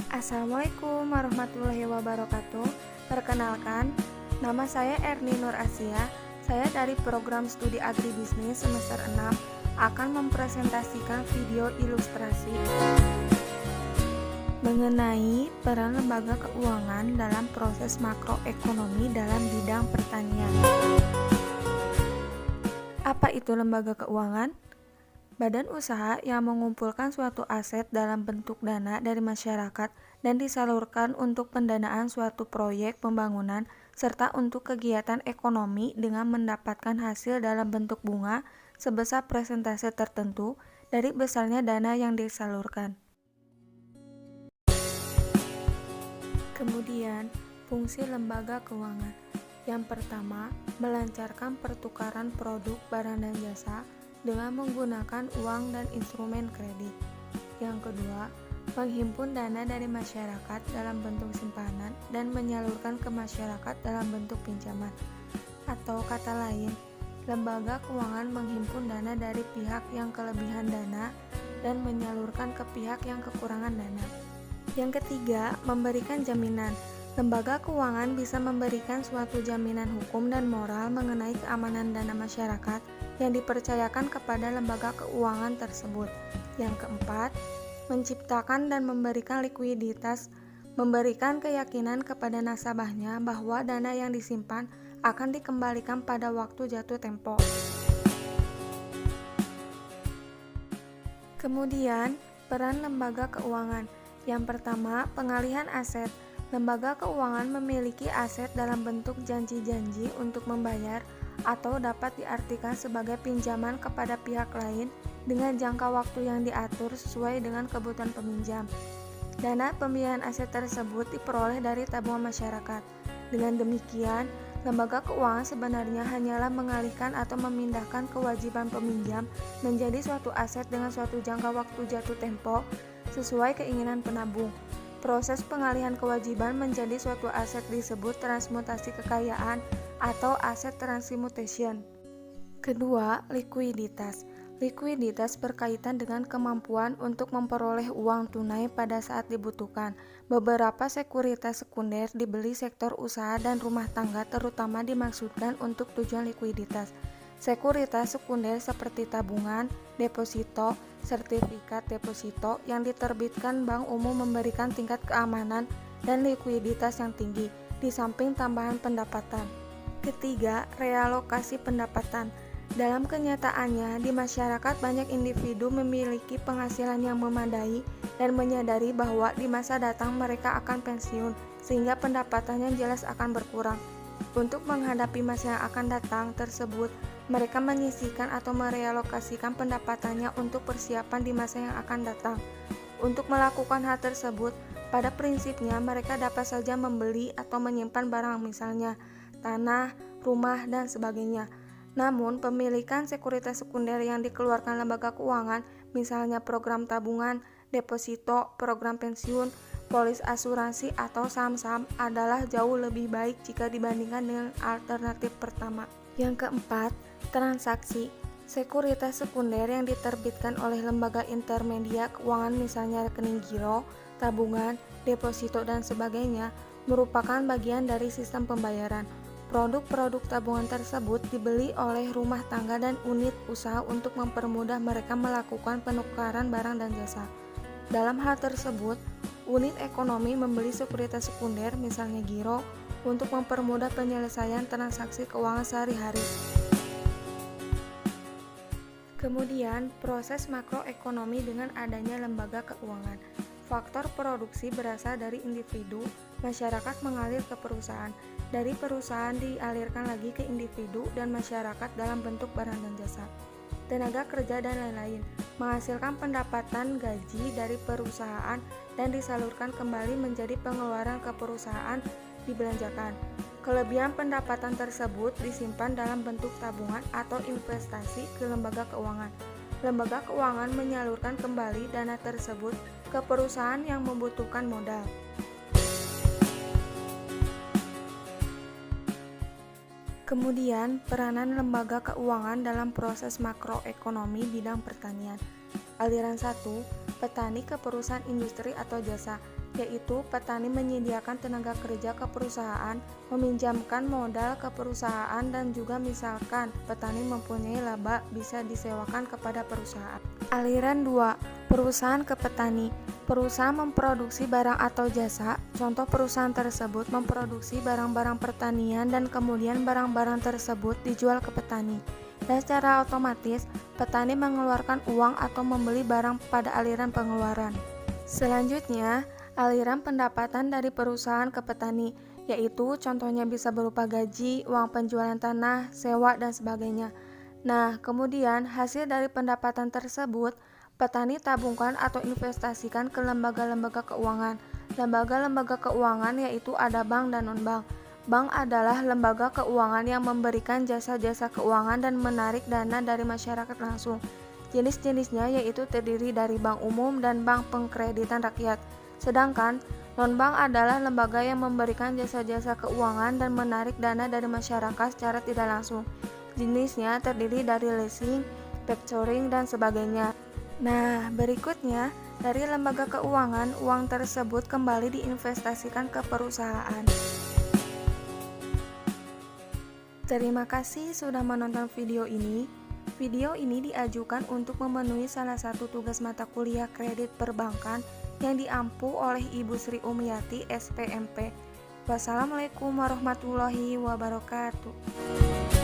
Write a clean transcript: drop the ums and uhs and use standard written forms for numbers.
Assalamualaikum warahmatullahi wabarakatuh. Perkenalkan, nama saya Erni Nur Asia. Saya dari program studi agribisnis semester 6 akan mempresentasikan video ilustrasi mengenai peran lembaga keuangan dalam proses makroekonomi dalam bidang pertanian. Apa itu lembaga keuangan? Badan usaha yang mengumpulkan suatu aset dalam bentuk dana dari masyarakat dan disalurkan untuk pendanaan suatu proyek pembangunan serta untuk kegiatan ekonomi dengan mendapatkan hasil dalam bentuk bunga sebesar persentase tertentu dari besarnya dana yang disalurkan. Kemudian, fungsi lembaga keuangan. Yang pertama, melancarkan pertukaran produk, barang, dan jasa dengan menggunakan uang dan instrumen kredit. Yang kedua, menghimpun dana dari masyarakat dalam bentuk simpanan dan menyalurkan ke masyarakat dalam bentuk pinjaman. Atau kata lain, lembaga keuangan menghimpun dana dari pihak yang kelebihan dana dan menyalurkan ke pihak yang kekurangan dana. Yang ketiga, memberikan jaminan. Lembaga keuangan bisa memberikan suatu jaminan hukum dan moral mengenai keamanan dana masyarakat yang dipercayakan kepada lembaga keuangan tersebut. Yang keempat, menciptakan dan memberikan likuiditas, memberikan keyakinan kepada nasabahnya bahwa dana yang disimpan akan dikembalikan pada waktu jatuh tempo. Kemudian, peran lembaga keuangan. Yang pertama, pengalihan aset. Lembaga keuangan memiliki aset dalam bentuk janji-janji untuk membayar atau dapat diartikan sebagai pinjaman kepada pihak lain dengan jangka waktu yang diatur sesuai dengan kebutuhan peminjam. Dana pembiayaan aset tersebut diperoleh dari tabungan masyarakat. Dengan demikian, lembaga keuangan sebenarnya hanyalah mengalihkan atau memindahkan kewajiban peminjam menjadi suatu aset dengan suatu jangka waktu jatuh tempo sesuai keinginan penabung. Proses pengalihan kewajiban menjadi suatu aset disebut transmutasi kekayaan atau aset transmutation. Kedua, likuiditas. Likuiditas berkaitan dengan kemampuan untuk memperoleh uang tunai pada saat dibutuhkan. Beberapa sekuritas sekunder dibeli sektor usaha dan rumah tangga terutama dimaksudkan untuk tujuan likuiditas. Sekuritas sekunder seperti tabungan, deposito, sertifikat deposito yang diterbitkan bank umum memberikan tingkat keamanan dan likuiditas yang tinggi, di samping tambahan pendapatan. Ketiga, realokasi pendapatan. Dalam kenyataannya, di masyarakat banyak individu memiliki penghasilan yang memadai dan menyadari bahwa di masa datang mereka akan pensiun, sehingga pendapatannya jelas akan berkurang. Untuk menghadapi masa yang akan datang tersebut, mereka menyisihkan atau merealokasikan pendapatannya untuk persiapan di masa yang akan datang. Untuk melakukan hal tersebut, pada prinsipnya mereka dapat saja membeli atau menyimpan barang misalnya tanah, rumah, dan sebagainya. Namun, pemilikan sekuritas sekunder yang dikeluarkan lembaga keuangan, misalnya program tabungan, deposito, program pensiun, polis asuransi, atau saham-saham adalah jauh lebih baik jika dibandingkan dengan alternatif pertama. Yang keempat, transaksi. Sekuritas sekunder yang diterbitkan oleh lembaga intermedia keuangan misalnya rekening giro, tabungan, deposito, dan sebagainya merupakan bagian dari sistem pembayaran. Produk-produk tabungan tersebut dibeli oleh rumah tangga dan unit usaha untuk mempermudah mereka melakukan penukaran barang dan jasa. Dalam hal tersebut, unit ekonomi membeli sekuritas sekunder, misalnya giro, untuk mempermudah penyelesaian transaksi keuangan sehari-hari. Kemudian, proses makroekonomi dengan adanya lembaga keuangan. Faktor produksi berasal dari individu, masyarakat mengalir ke perusahaan. Dari perusahaan dialirkan lagi ke individu dan masyarakat dalam bentuk barang dan jasa, tenaga kerja, dan lain-lain, menghasilkan pendapatan gaji dari perusahaan dan disalurkan kembali menjadi pengeluaran ke perusahaan dibelanjakan. Kelebihan pendapatan tersebut disimpan dalam bentuk tabungan atau investasi ke lembaga keuangan. Lembaga keuangan menyalurkan kembali dana tersebut ke perusahaan yang membutuhkan modal. Kemudian, peranan lembaga keuangan dalam proses makroekonomi bidang pertanian. Aliran 1, petani ke perusahaan industri atau jasa. yaitu petani menyediakan tenaga kerja ke perusahaan, meminjamkan modal ke perusahaan, dan juga misalkan petani mempunyai laba bisa disewakan kepada perusahaan. Aliran 2. Perusahaan ke petani. Perusahaan memproduksi barang atau jasa. Contoh perusahaan tersebut memproduksi barang-barang pertanian dan kemudian barang-barang tersebut dijual ke petani. Dan secara otomatis, petani mengeluarkan uang atau membeli barang pada aliran pengeluaran. Selanjutnya, aliran pendapatan dari perusahaan ke petani, yaitu contohnya bisa berupa gaji, uang penjualan tanah, sewa, dan sebagainya. Nah, kemudian hasil dari pendapatan tersebut, petani tabungkan atau investasikan ke lembaga-lembaga keuangan. Lembaga-lembaga keuangan yaitu ada bank dan non-bank. Bank adalah lembaga keuangan yang memberikan jasa-jasa keuangan dan menarik dana dari masyarakat langsung. Jenis-jenisnya yaitu terdiri dari bank umum dan bank pengkreditan rakyat. Sedangkan non-bank adalah lembaga yang memberikan jasa-jasa keuangan dan menarik dana dari masyarakat secara tidak langsung. Jenisnya terdiri dari leasing, factoring, dan sebagainya. Nah, berikutnya, dari lembaga keuangan, uang tersebut kembali diinvestasikan ke perusahaan. Terima kasih sudah menonton video ini. Video ini diajukan untuk memenuhi salah satu tugas mata kuliah kredit perbankan yang diampu oleh Ibu Sri Umiyati, SPMP. Wassalamualaikum warahmatullahi wabarakatuh.